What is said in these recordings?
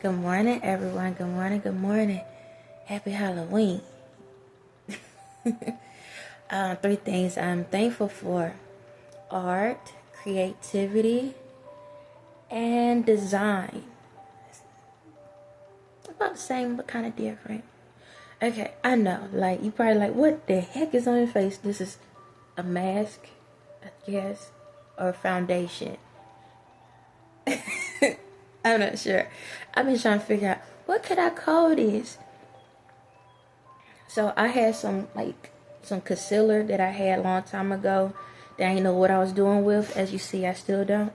Good morning, everyone. Good morning, good morning. Happy Halloween. Three things I'm thankful for: art, creativity, and design. About the same, but kind of different. Okay, I know. Like, you probably like, what the heck is on your face? This is a mask, I guess, or foundation. I'm not sure. I've been trying to figure out what could I call this. So I had some concealer that I had a long time ago that I didn't know what I was doing with. As you see, I still don't.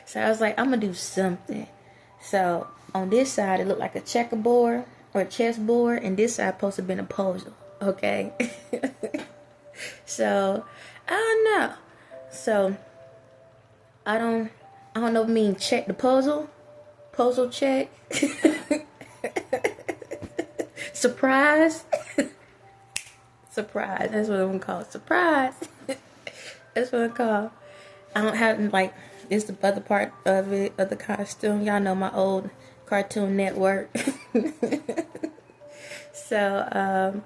So I was like, I'm gonna do something. So on this side, it looked like a checkerboard or a chessboard, and this side supposed to have been a puzzle. Okay. So I don't know. So I don't know if it means check the puzzle check. Surprise. Surprise. That's what I'm gonna call it. Surprise. That's what I'm called. I don't have this the other part of it, of the costume. Y'all know my old Cartoon Network. So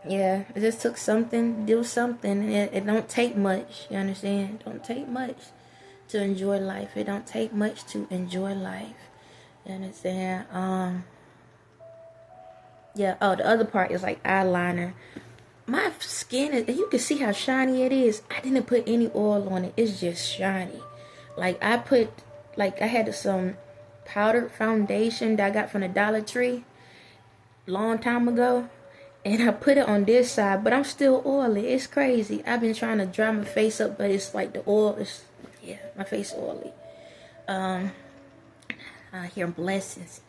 yeah, it just took something, do something. It don't take much, you understand? It don't take much to enjoy life. It don't take much to enjoy life. You understand? Yeah, the other part is like eyeliner. My skin is, you can see how shiny it is. I didn't put any oil on it. It's just shiny. Like, I had some powdered foundation that I got from the Dollar Tree long time ago, and I put it on this side, but I'm still oily. It's crazy. I've been trying to dry my face up, but it's like the oil is, my face oily. I hear blessings.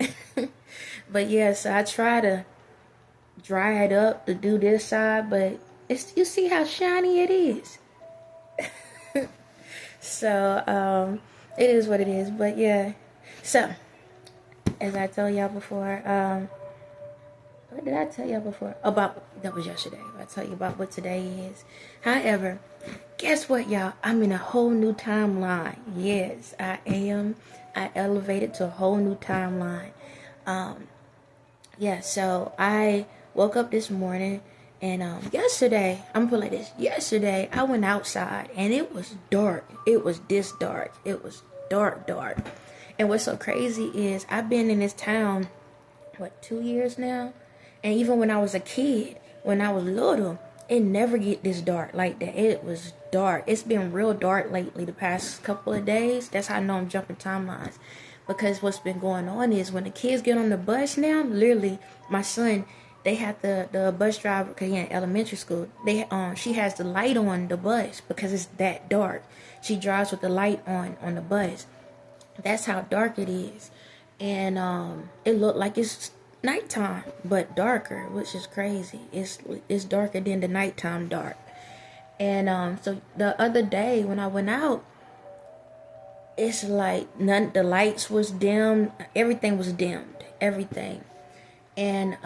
But yeah, so I try to dry it up to do this side, but you see how shiny it is. So it is what it is. But yeah, so as I told y'all before, what did I tell y'all before? That was yesterday. I tell you about what today is. However, guess what, y'all? I'm in a whole new timeline. Yes, I am. I elevated to a whole new timeline. Yeah, so I woke up this morning, and yesterday, I'm gonna put it like this. Yesterday, I went outside, and it was dark. It was this dark. It was dark. And what's so crazy is I've been in this town, 2 years now? And even when I was a kid, when I was little, it never get this dark like that. It was dark. It's been real dark lately the past couple of days. That's how I know I'm jumping timelines. Because what's been going on is when the kids get on the bus now, literally, my son, they have the bus driver, because he's in elementary school, she has the light on the bus because it's that dark. She drives with the light on the bus. That's how dark it is. And it looked like it's nighttime, but darker, which is crazy. It's darker than the nighttime dark. And so the other day when I went out, it's like the lights was dimmed, everything was dimmed, everything. And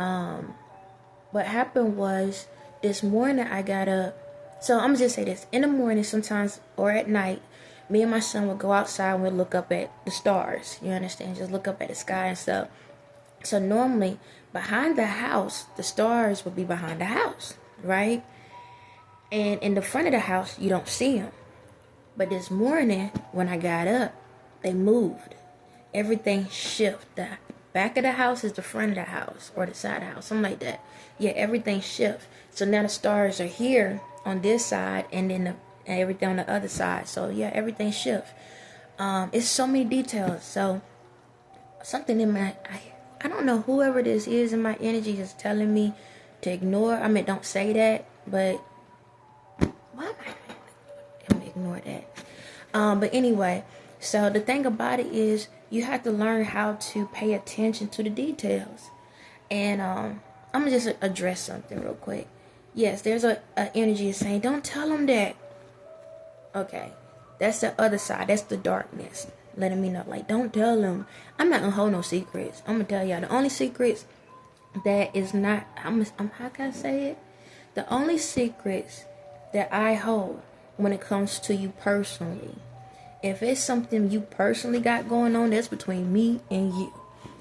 what happened was, this morning I got up. So I'm gonna just say this: in the morning sometimes, or at night, me and my son would go outside and we'd look up at the stars. You understand? Just look up at the sky and stuff. So normally, behind the house, the stars would be behind the house, right? And in the front of the house, you don't see them. But this morning, when I got up, they moved. Everything shifted. The back of the house is the front of the house, or the side of the house, something like that. Yeah, everything shifts. So now the stars are here on this side, and then everything on the other side. So yeah, everything shifts. It's so many details. So something in my... I don't know, whoever this is in my energy is telling me to ignore. I mean, don't say that, but why am I going to ignore that? But anyway, so the thing about it is you have to learn how to pay attention to the details. And I'm going to just address something real quick. Yes, there's a energy saying, don't tell them that. Okay, that's the other side. That's the darkness. Letting me know, like, don't tell them. I'm not gonna hold no secrets. I'm gonna tell y'all the only secrets that is not, how can I say it? The only secrets that I hold when it comes to you personally If it's something you personally got going on, that's between me and you.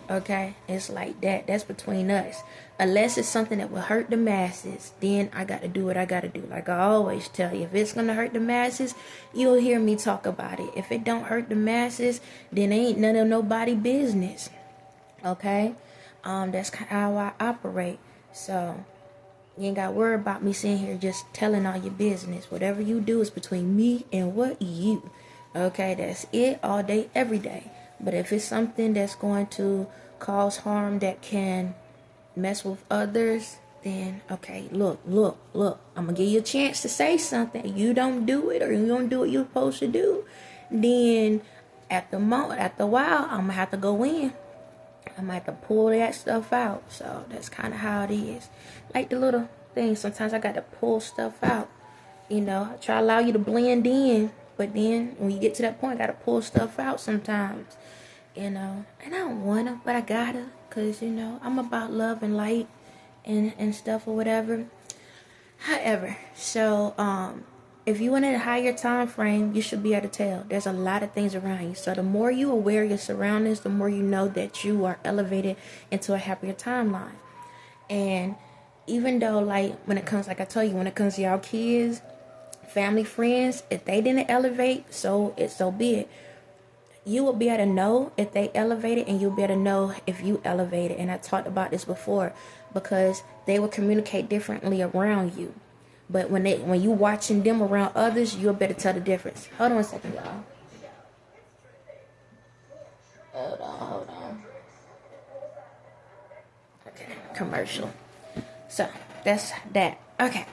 Okay? It's like that. That's between us. Unless it's something that will hurt the masses, then I got to do what I got to do. Like I always tell you, if it's going to hurt the masses, you'll hear me talk about it. If it don't hurt the masses, then ain't none of nobody business. Okay? That's how I operate. So you ain't got to worry about me sitting here just telling all your business. Whatever you do is between me and what you. Okay, that's it all day, every day. But if it's something that's going to cause harm that can mess with others, then okay, look. I'm gonna give you a chance to say something. You don't do it, or you don't do what you're supposed to do. Then after a while, I'm gonna have to go in. I'm gonna have to pull that stuff out. So that's kind of how it is. Like the little things. Sometimes I got to pull stuff out. I try to allow you to blend in. But then when you get to that point, I got to pull stuff out sometimes. And I don't want to, but I got to. Because, I'm about love and light and stuff or whatever. However, so if you want a higher time frame, you should be able to tell. There's a lot of things around you. So the more you aware of your surroundings, the more you know that you are elevated into a happier timeline. And even though, like, when it comes, like I told you, when it comes to y'all kids, family, friends, if they didn't elevate, so be it. You will be able to know if they elevated, and you'll be able to know if you elevated. And I talked about this before, because they will communicate differently around you. But when you watching them around others, you'll better tell the difference. Hold on a second, y'all. Hold on. Okay, commercial. So that's that. Okay.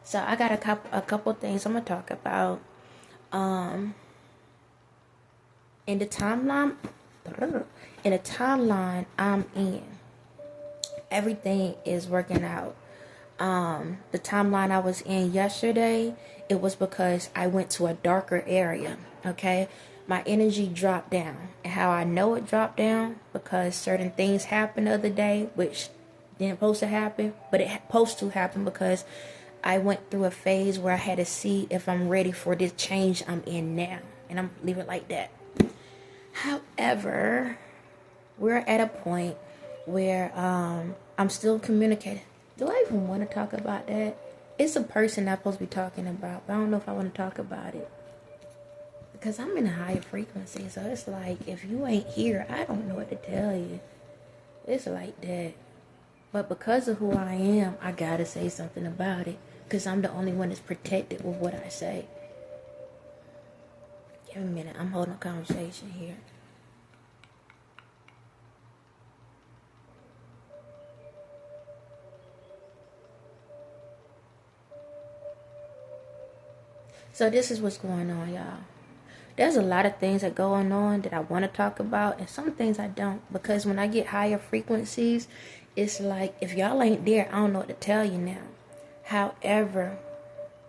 So I got a couple things I'm gonna talk about. In the timeline I'm in, everything is working out. The timeline I was in yesterday, it was because I went to a darker area. Okay, my energy dropped down, and how I know it dropped down, because certain things happened the other day, which didn't supposed to happen, but it supposed to happen, because I went through a phase where I had to see if I'm ready for this change I'm in now. And I'm leaving it like that. However, we're at a point where I'm still communicating. Do I even want to talk about that? It's a person I'm supposed to be talking about, but I don't know if I want to talk about it. Because I'm in a higher frequency, so it's like, if you ain't here, I don't know what to tell you. It's like that. But because of who I am, I gotta say something about it. Because I'm the only one that's protected with what I say. Give me a minute. I'm holding a conversation here. So this is what's going on, y'all. There's a lot of things that going on that I want to talk about, and some things I don't. Because when I get higher frequencies, it's like, if y'all ain't there, I don't know what to tell you now. However,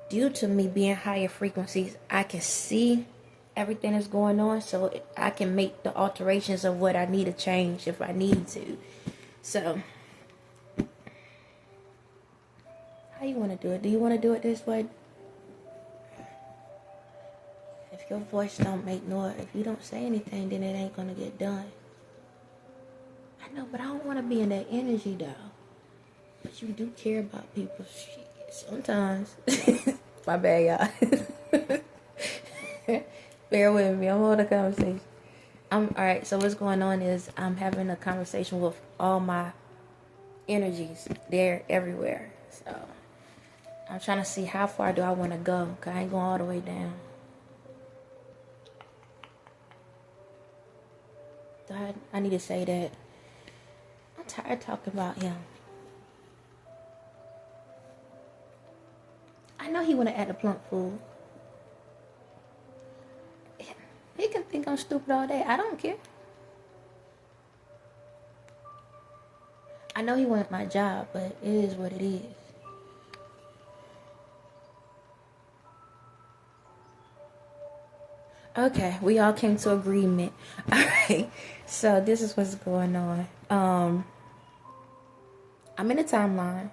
due to me being higher frequencies, I can see everything that's going on, so I can make the alterations of what I need to change if I need to. So, how you want to do it? Do you want to do it this way? If your voice don't make noise, if you don't say anything, then it ain't going to get done. I know, but I don't want to be in that energy, though. But you do care about people. Shit, sometimes. My bad, y'all. Bear with me. I'm holding a conversation. Alright, so what's going on is I'm having a conversation with all my energies. They're everywhere. So I'm trying to see how far do I want to go. Because I ain't going all the way down. I need to say that. I'm tired of talking about him. I know he want to act a plump fool. He can think I'm stupid all day. I don't care. I know he wanted my job, but it is what it is. Okay, we all came to agreement. Alright, so this is what's going on. I'm in a timeline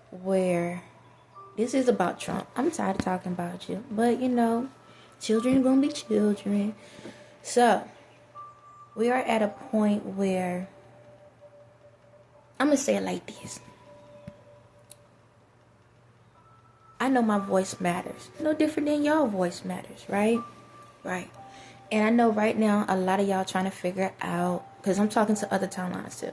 where this is about Trump. I'm tired of talking about you, but Children are going to be children. So, we are at a point where, I'm going to say it like this. I know my voice matters. No different than y'all voice matters, right? Right. And I know right now a lot of y'all trying to figure out, because I'm talking to other timelines too,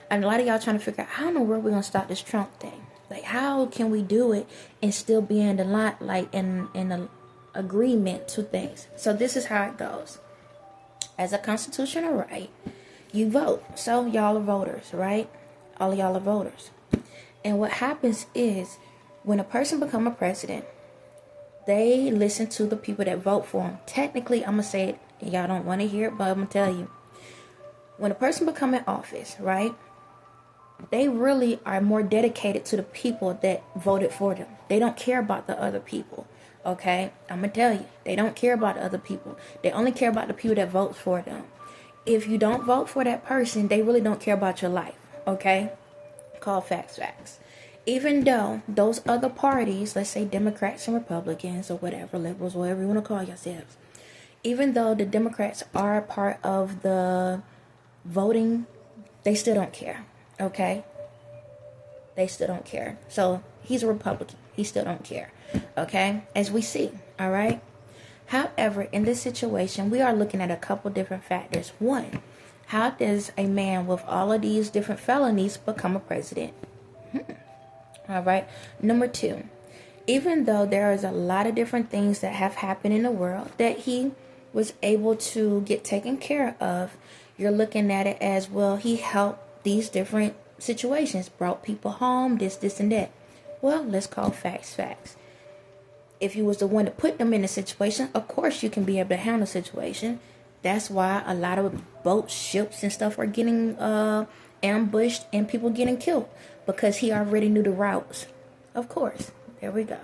and a lot of y'all trying to figure out how in the world we're going to stop this Trump thing. Like, how can we do it and still be in the line, like in a agreement to things? So this is how it goes. As a constitutional right, you vote. So y'all are voters, right? All of y'all are voters. And what happens is, when a person become a president, they listen to the people that vote for them. Technically, I'm going to say it, and y'all don't want to hear it, but I'm going to tell you. When a person become in office, right, they really are more dedicated to the people that voted for them. They don't care about the other people, okay? I'm going to tell you, they don't care about the other people. They only care about the people that vote for them. If you don't vote for that person, they really don't care about your life, okay? Call facts facts. Even though those other parties, let's say Democrats and Republicans or whatever, liberals, whatever you want to call yourselves, even though the Democrats are part of the voting, they still don't care, okay? They still don't care. So he's a Republican. He still don't care, okay? As we see, all right? However, in this situation, we are looking at a couple different factors. One, how does a man with all of these different felonies become a president? All right. Number two, even though there is a lot of different things that have happened in the world that he was able to get taken care of, you're looking at it as, well, he helped these different situations, brought people home, this, and that. Well, let's call facts facts. If you was the one to put them in a situation, of course you can be able to handle a situation. That's why a lot of boats, ships, and stuff are getting ambushed and people getting killed, because he already knew the routes. Of course, there we go.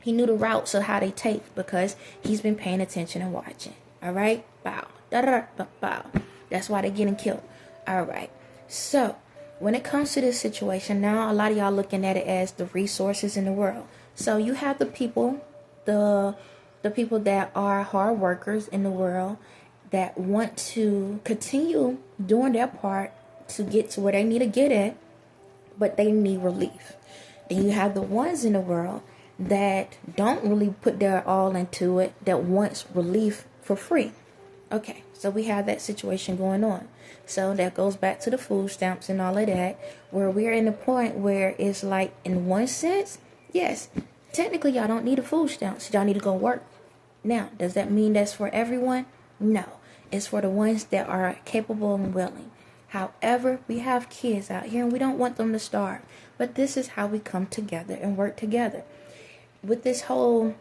He knew the routes of how they take, because he's been paying attention and watching. All right, bow, da da da, bow. That's why they're getting killed. All right. So when it comes to this situation, now a lot of y'all looking at it as the resources in the world. So you have the people, the people that are hard workers in the world that want to continue doing their part to get to where they need to get at, but they need relief. Then you have the ones in the world that don't really put their all into it, that wants relief for free. Okay, so we have that situation going on. So that goes back to the food stamps and all of that, where we're in the point where it's like, in one sense, yes, technically y'all don't need the food stamps. Y'all need to go work. Now, does that mean that's for everyone? No, it's for the ones that are capable and willing. However, we have kids out here and we don't want them to starve. But this is how we come together and work together. With this whole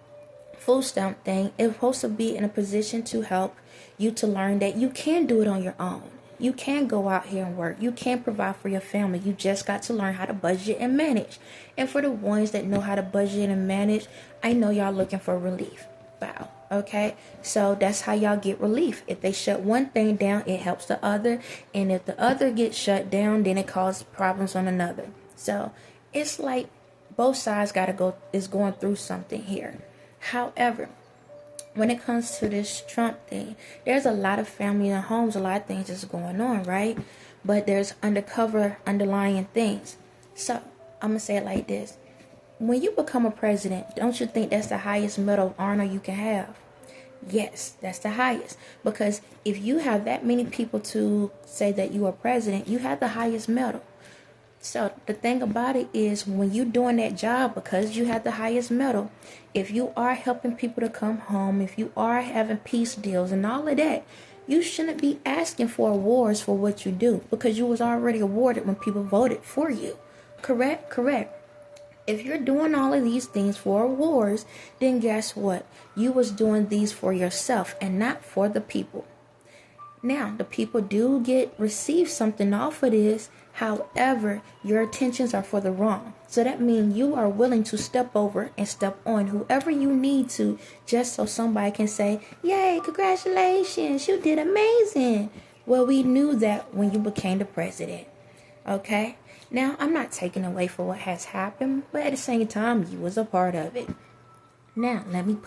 food stamp thing, it's supposed to be in a position to help you to learn that you can do it on your own. You can go out here and work. You can provide for your family. You just got to learn how to budget and manage. And for the ones that know how to budget and manage, I know y'all looking for relief. Wow. Okay, so that's how y'all get relief. If they shut one thing down, it helps the other. And if the other gets shut down, then it causes problems on another. So it's like both sides is going through something here. However, when it comes to this Trump thing, there's a lot of family and homes, a lot of things that's going on, right? But there's underlying things. So I'm going to say it like this. When you become a president, don't you think that's the highest medal of honor you can have? Yes, that's the highest. Because if you have that many people to say that you are president, you have the highest medal. So the thing about it is, when you're doing that job, because you have the highest medal, if you are helping people to come home, if you are having peace deals and all of that, you shouldn't be asking for awards for what you do, because you was already awarded when people voted for you. Correct? Correct. If you're doing all of these things for awards, then guess what? You was doing these for yourself and not for the people. Now, the people do receive something off of this. However, your intentions are for the wrong. So that means you are willing to step over and step on whoever you need to, just so somebody can say, yay, congratulations, you did amazing. Well, we knew that when you became the president. Okay? Now, I'm not taking away for what has happened, but at the same time, you was a part of it. Now, let me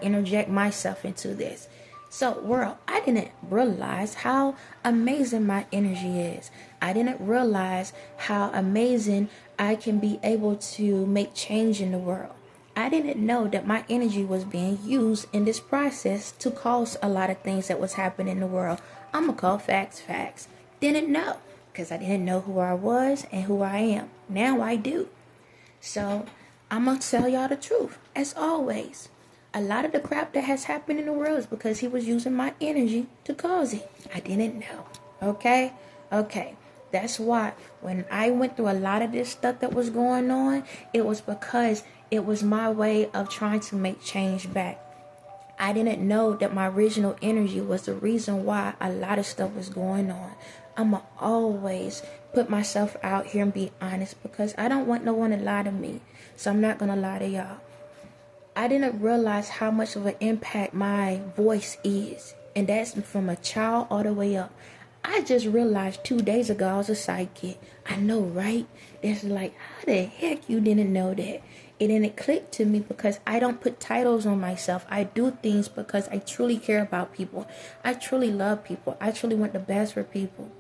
interject myself into this. So, world, I didn't realize how amazing my energy is. I didn't realize how amazing I can be able to make change in the world. I didn't know that my energy was being used in this process to cause a lot of things that was happening in the world. I'm going to call facts facts. Didn't know, because I didn't know who I was and who I am. Now I do. So, I'm going to tell y'all the truth, as always. A lot of the crap that has happened in the world is because he was using my energy to cause it. I didn't know. Okay? Okay. That's why when I went through a lot of this stuff that was going on, it was because it was my way of trying to make change back. I didn't know that my original energy was the reason why a lot of stuff was going on. I'ma always put myself out here and be honest, because I don't want no one to lie to me. So I'm not gonna lie to y'all. I didn't realize how much of an impact my voice is. And that's from a child all the way up. I just realized 2 days ago I was a sidekick. I know, right? It's like, how the heck you didn't know that? It didn't click to me because I don't put titles on myself. I do things because I truly care about people. I truly love people. I truly want the best for people.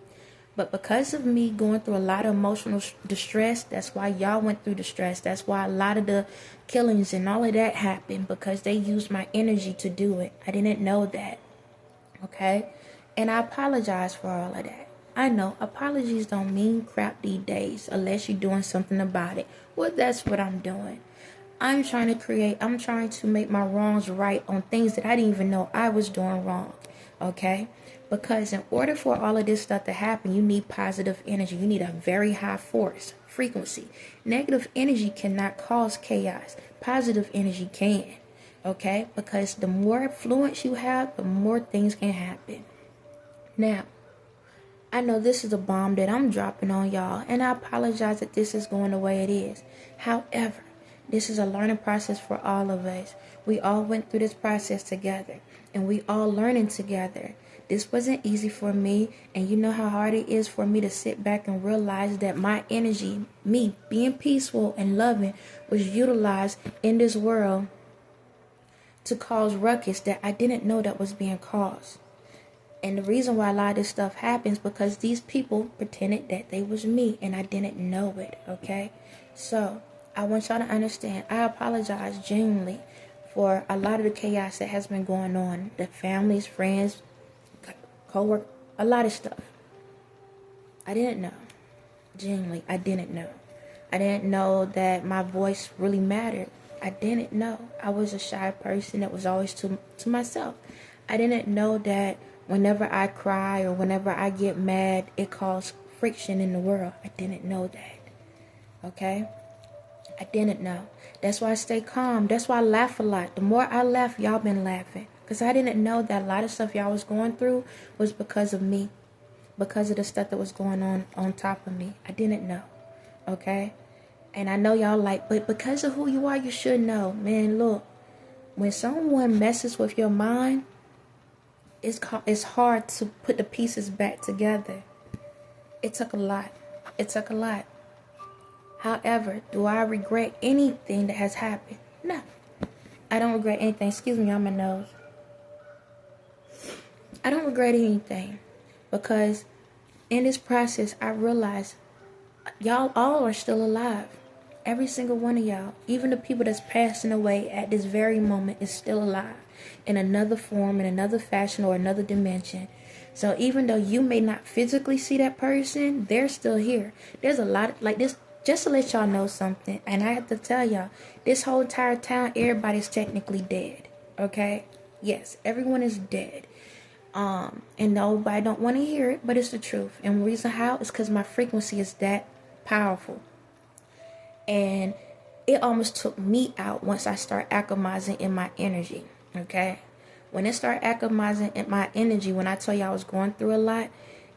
But because of me going through a lot of emotional distress, that's why y'all went through distress. That's why a lot of the killings and all of that happened, because they used my energy to do it. I didn't know that. Okay? And I apologize for all of that. I know apologies don't mean crap these days unless you're doing something about it. Well, that's what I'm doing. I'm trying to make my wrongs right on things that I didn't even know I was doing wrong. Okay? Because in order for all of this stuff to happen, you need positive energy. You need a very high force, frequency. Negative energy cannot cause chaos. Positive energy can. Okay? Because the more influence you have, the more things can happen. Now, I know this is a bomb that I'm dropping on y'all, and I apologize that this is going the way it is. However, this is a learning process for all of us. We all went through this process together, and we all learning together. This wasn't easy for me, and you know how hard it is for me to sit back and realize that my energy, me being peaceful and loving, was utilized in this world to cause ruckus that I didn't know that was being caused. And the reason why a lot of this stuff happens because these people pretended that they was me and I didn't know it, okay? So, I want y'all to understand, I apologize genuinely for a lot of the chaos that has been going on. The families, friends, co-work, a lot of stuff. I didn't know. Genuinely, I didn't know. I didn't know that my voice really mattered. I didn't know. I was a shy person that was always to myself. I didn't know that whenever I cry or whenever I get mad, it causes friction in the world. I didn't know that. Okay? I didn't know. That's why I stay calm. That's why I laugh a lot. The more I laugh, y'all been laughing. Because I didn't know that a lot of stuff y'all was going through was because of me. Because of the stuff that was going on top of me. I didn't know. Okay? And I know y'all like, but because of who you are, you should know. Man, look. When someone messes with your mind, it's hard to put the pieces back together. It took a lot. It took a lot. However, do I regret anything that has happened? No. I don't regret anything. Excuse me, on my nose. I don't regret anything. Because in this process, I realized y'all all are still alive. Every single one of y'all. Even the people that's passing away at this very moment is still alive. In another form, in another fashion, or another dimension. So even though you may not physically see that person, they're still here. There's a lot like this. Just to let y'all know something, and I have to tell y'all, this whole entire town, everybody's technically dead. Okay? Yes, everyone is dead. And nobody don't want to hear it, but it's the truth. And the reason how is because my frequency is that powerful. And it almost took me out once I start acclimatizing in my energy. Okay? When it started acclimatizing in my energy, when I tell you I was going through a lot,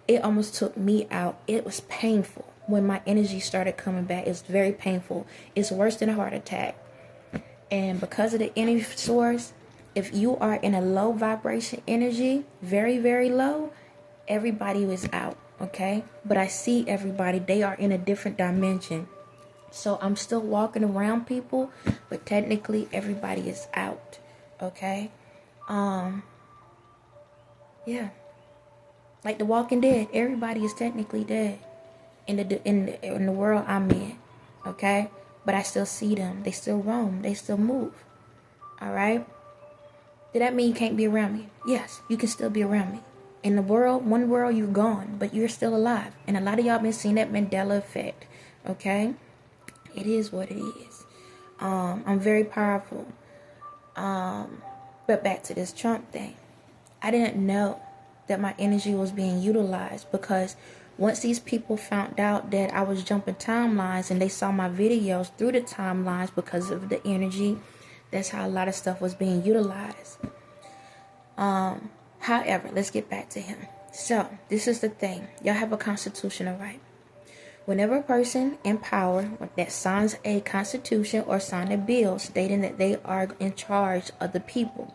it almost took me out. It was painful. When my energy started coming back, it's very painful. It's worse than a heart attack. And because of the energy source, if you are in a low vibration energy, very, very low, everybody was out. Okay? But I see everybody. They are in a different dimension. So I'm still walking around people, but technically everybody is out. Okay? Yeah. Like The Walking Dead, everybody is technically dead in the world I'm in. Okay? But I still see them. They still roam. They still move. All right? Did that mean you can't be around me? Yes, you can still be around me. In the world, one world, you're gone, but you're still alive. And a lot of y'all been seeing that Mandela effect. Okay? It is what it is. I'm very powerful. But back to this Trump thing. I didn't know that my energy was being utilized, because once these people found out that I was jumping timelines and they saw my videos through the timelines because of the energy, that's how a lot of stuff was being utilized. However, let's get back to him. So, this is the thing. Y'all have a constitutional right. Whenever a person in power that signs a constitution or sign a bill stating that they are in charge of the people,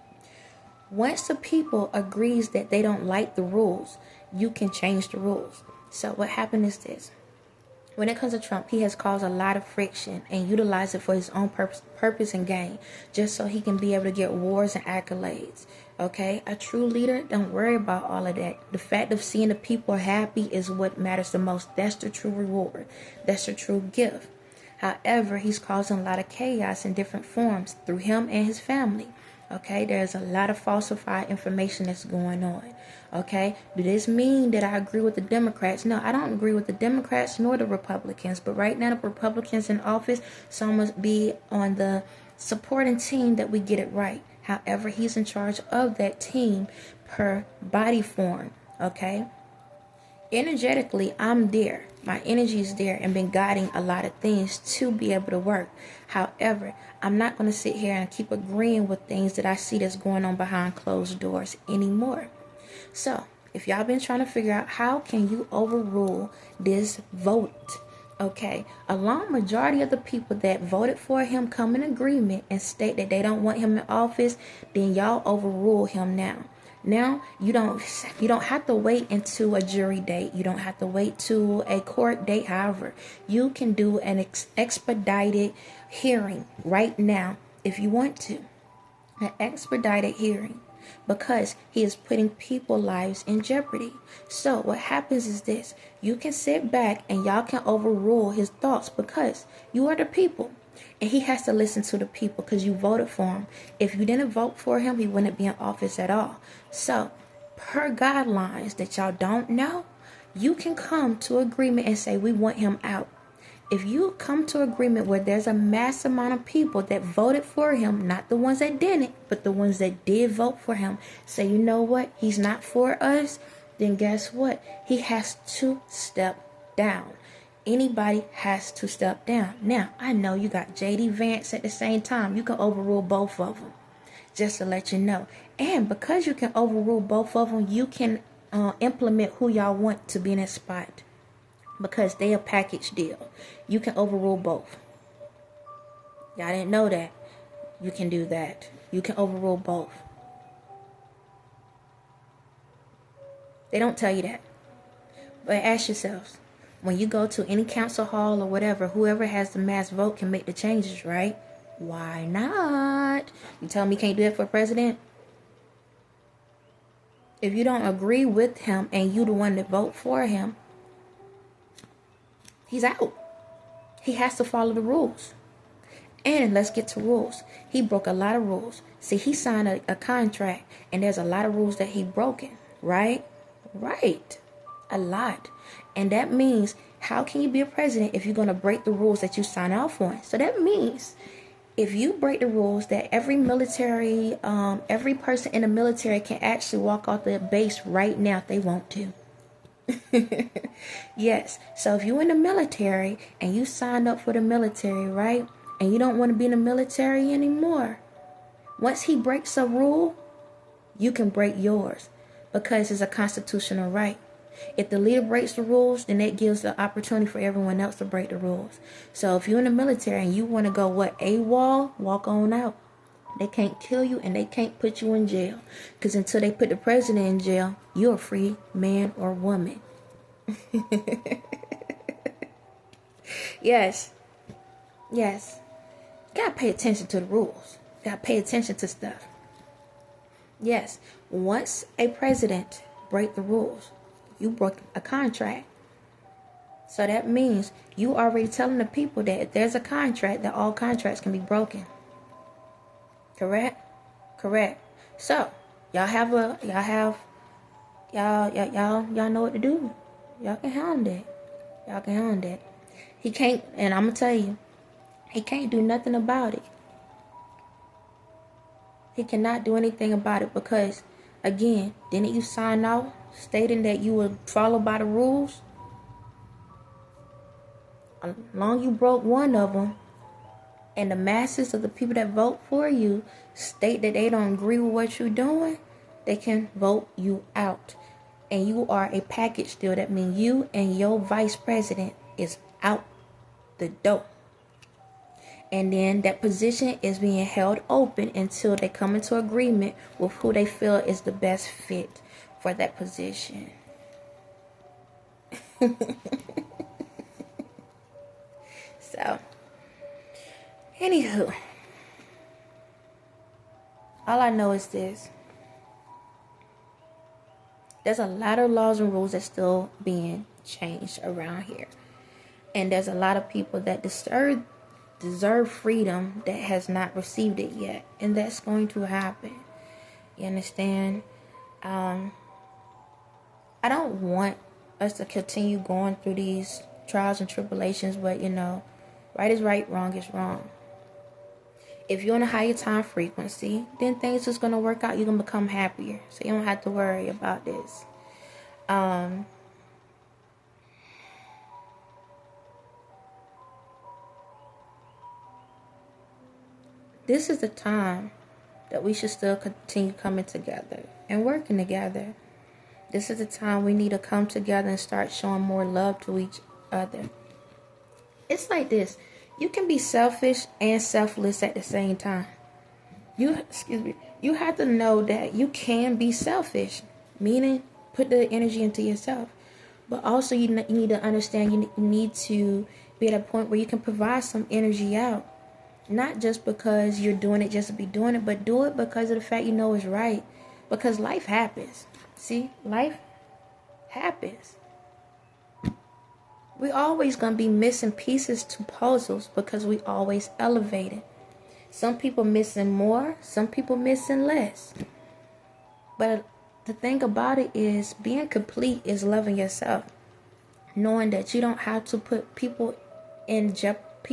once the people agrees that they don't like the rules, you can change the rules. So what happened is this. When it comes to Trump, he has caused a lot of friction and utilized it for his own purpose and gain, just so he can be able to get awards and accolades. Okay? A true leader, don't worry about all of that. The fact of seeing the people happy is what matters the most. That's the true reward. That's the true gift. However, he's causing a lot of chaos in different forms through him and his family. Okay, there's a lot of falsified information that's going on. Okay, does this mean that I agree with the Democrats? No, I don't agree with the Democrats nor the Republicans. But right now, the Republicans in office, so I must be on the supporting team that we get it right. However, he's in charge of that team per body form. Okay, energetically, I'm there. My energy is there and been guiding a lot of things to be able to work. However, I'm not going to sit here and keep agreeing with things that I see that's going on behind closed doors anymore. So, if y'all been trying to figure out how can you overrule this vote, okay, a long majority of the people that voted for him come in agreement and state that they don't want him in office, then y'all overrule him now. Now, you don't have to wait into a jury date. You don't have to wait to a court date. However, you can do an expedited hearing right now if you want to. An expedited hearing, because he is putting people's lives in jeopardy. So what happens is this. You can sit back and y'all can overrule his thoughts, because you are the people. And he has to listen to the people because you voted for him. If you didn't vote for him, he wouldn't be in office at all. So, per guidelines that y'all don't know, you can come to agreement and say, we want him out. If you come to agreement where there's a mass amount of people that voted for him, not the ones that didn't, but the ones that did vote for him, say, you know what, he's not for us, then guess what? He has to step down. Anybody has to step down. Now, I know you got J.D. Vance at the same time. You can overrule both of them, just to let you know. And because you can overrule both of them, you can implement who y'all want to be in that spot, because they a package deal. You can overrule both. Y'all didn't know that. You can do that. You can overrule both. They don't tell you that. But ask yourselves, when you go to any council hall or whatever, whoever has the mass vote can make the changes, right? Why not? You tell me you can't do it for president? If you don't agree with him and you the one that vote for him, he's out. He has to follow the rules. And let's get to rules. He broke a lot of rules. See, he signed a contract, and there's a lot of rules that he broken, right? Right. A lot. And that means, how can you be a president if you're going to break the rules that you sign off on? So that means, if you break the rules, that every person in the military can actually walk off the base right now if they want to. Yes. So if you're in the military and you signed up for the military, right? And you don't want to be in the military anymore, once he breaks a rule, you can break yours, because it's a constitutional right. If the leader breaks the rules, then that gives the opportunity for everyone else to break the rules. So if you're in the military and you want to go AWOL, walk on out. They can't kill you and they can't put you in jail. Because until they put the president in jail, you're a free man or woman. Yes. Yes. You gotta pay attention to the rules. You gotta pay attention to stuff. Yes. Once a president break the rules, you broke a contract. So that means you already telling the people that if there's a contract, that all contracts can be broken. Correct? Correct. So y'all know what to do. Y'all can handle it. Y'all can handle it. He can't, and I'm gonna tell you, he can't do nothing about it. He cannot do anything about it because, again, didn't you sign off stating that you would follow by the rules? As long as you broke one of them, and the masses of the people that vote for you state that they don't agree with what you're doing, they can vote you out. And you are a package deal. That means you and your vice president is out the door. And then that position is being held open until they come into agreement with who they feel is the best fit for that position. So, anywho, all I know is this. There's a lot of laws and rules that's still being changed around here. And there's a lot of people that deserve freedom that has not received it yet. And that's going to happen. You understand? I don't want us to continue going through these trials and tribulations, but right is right, wrong is wrong. If you're in a higher time frequency, then things is going to work out. You're going to become happier. So you don't have to worry about this. This is the time that we should still continue coming together and working together. This is the time we need to come together and start showing more love to each other. It's like this. You can be selfish and selfless at the same time. You have to know that you can be selfish, meaning put the energy into yourself. But also you need to understand you need to be at a point where you can provide some energy out. Not just because you're doing it just to be doing it, but do it because of the fact you know it's right. Because life happens. See, life happens. We always going to be missing pieces to puzzles because we always elevated. Some people missing more, some people missing less. But the thing about it is being complete is loving yourself. Knowing that you don't have to put people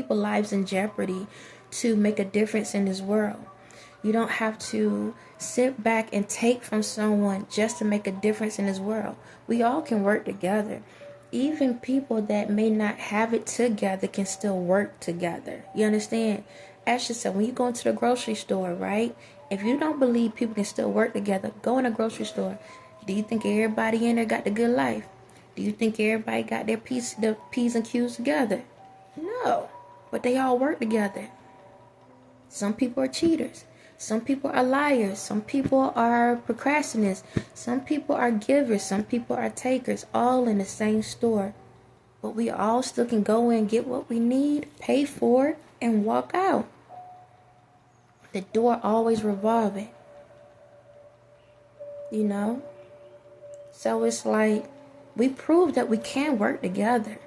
lives in jeopardy to make a difference in this world. You don't have to sit back and take from someone just to make a difference in this world. We all can work together. Even people that may not have it together can still work together. You understand? Ask yourself, when you go into the grocery store, right? If you don't believe people can still work together, go in a grocery store. Do you think everybody in there got the good life? Do you think everybody got their P's and Q's together? No. But they all work together. Some people are cheaters. Some people are liars. Some people are procrastinators. Some people are givers. Some people are takers. All in the same store. But we all still can go in, get what we need, pay for it, and walk out. The door always revolving. So it's like we proved that we can work together.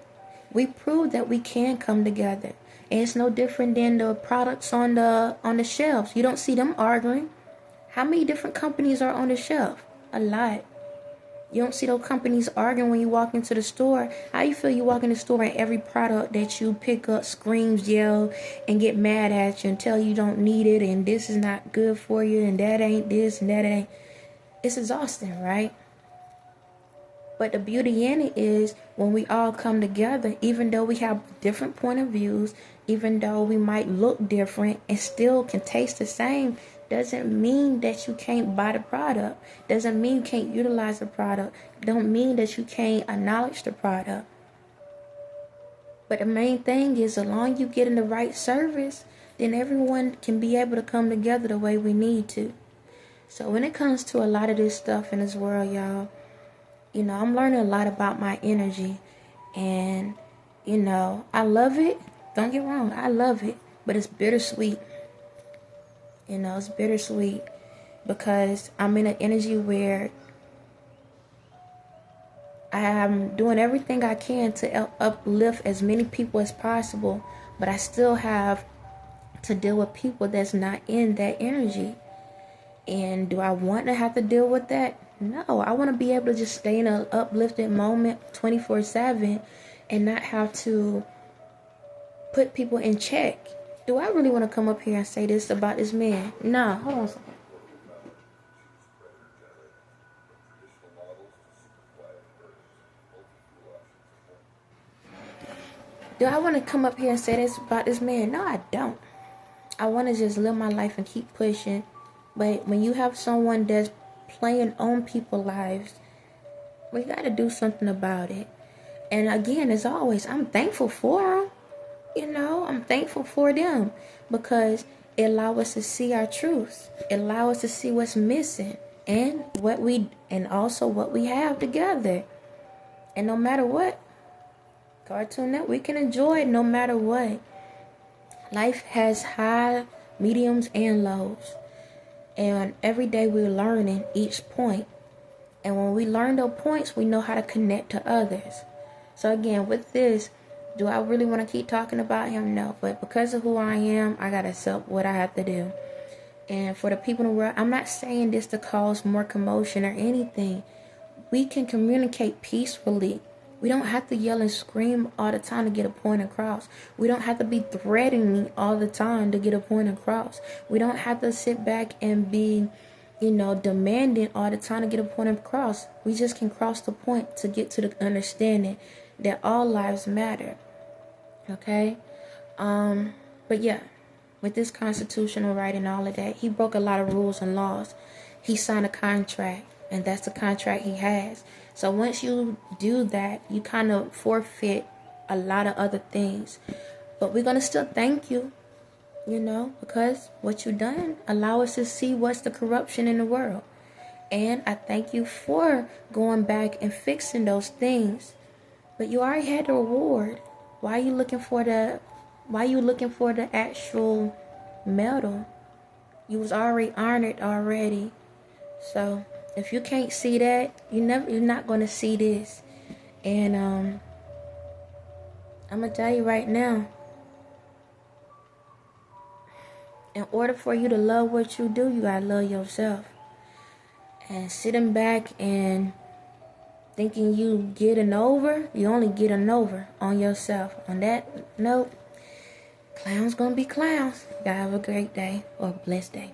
We proved that we can come together. And it's no different than the products on the shelves. You don't see them arguing. How many different companies are on the shelf? A lot. You don't see those companies arguing when you walk into the store. How you feel you walk in the store and every product that you pick up screams, yell, and get mad at you and tell you don't need it and this is not good for you and that ain't this and that ain't. It's exhausting, right? But the beauty in it is when we all come together, even though we have different point of views, even though we might look different and still can taste the same, doesn't mean that you can't buy the product. Doesn't mean you can't utilize the product. Don't mean that you can't acknowledge the product. But the main thing is, as long as you get in the right service, then everyone can be able to come together the way we need to. So when it comes to a lot of this stuff in this world, y'all, I'm learning a lot about my energy. And, I love it, Don't get wrong, I love it, but it's bittersweet. You know, it's bittersweet because I'm in an energy where I am doing everything I can to uplift as many people as possible, but I still have to deal with people that's not in that energy. And do I want to have to deal with that? No, I want to be able to just stay in an uplifted moment 24/7 and not have to put people in check. Do I really want to come up here and say this about this man? No, hold on a second. Do I want to come up here and say this about this man? No, I don't. I want to just live my life and keep pushing. But when you have someone that's playing on people's lives, we got to do something about it. And again, as always, I'm thankful for them. You know, I'm thankful for them because it allows us to see our truths. It allows us to see what's missing and also what we have together. And no matter what, Cartoon Network, we can enjoy it no matter what. Life has high, mediums, and lows. And every day we're learning each point. And when we learn those points, we know how to connect to others. So again, with this, do I really want to keep talking about him? No. But because of who I am, I got to accept what I have to do. And for the people in the world, I'm not saying this to cause more commotion or anything. We can communicate peacefully. We don't have to yell and scream all the time to get a point across. We don't have to be threatening all the time to get a point across. We don't have to sit back and be, demanding all the time to get a point across. We just can cross the point to get to the understanding that all lives matter. Okay? But yeah, with this constitutional right and all of that, he broke a lot of rules and laws. He signed a contract, and that's the contract he has. So once you do that, you kind of forfeit a lot of other things. But we're going to still thank you, because what you done allow us to see what's the corruption in the world. And I thank you for going back and fixing those things. But you already had the reward. Why are you looking for the actual medal? You was already honored already. So if you can't see that, you're not gonna see this. And I'm gonna tell you right now, in order for you to love what you do, you gotta love yourself. And sitting back and thinking you getting over, you only getting over on yourself. On that note, clowns gonna be clowns. You gotta have a great day or a blessed day.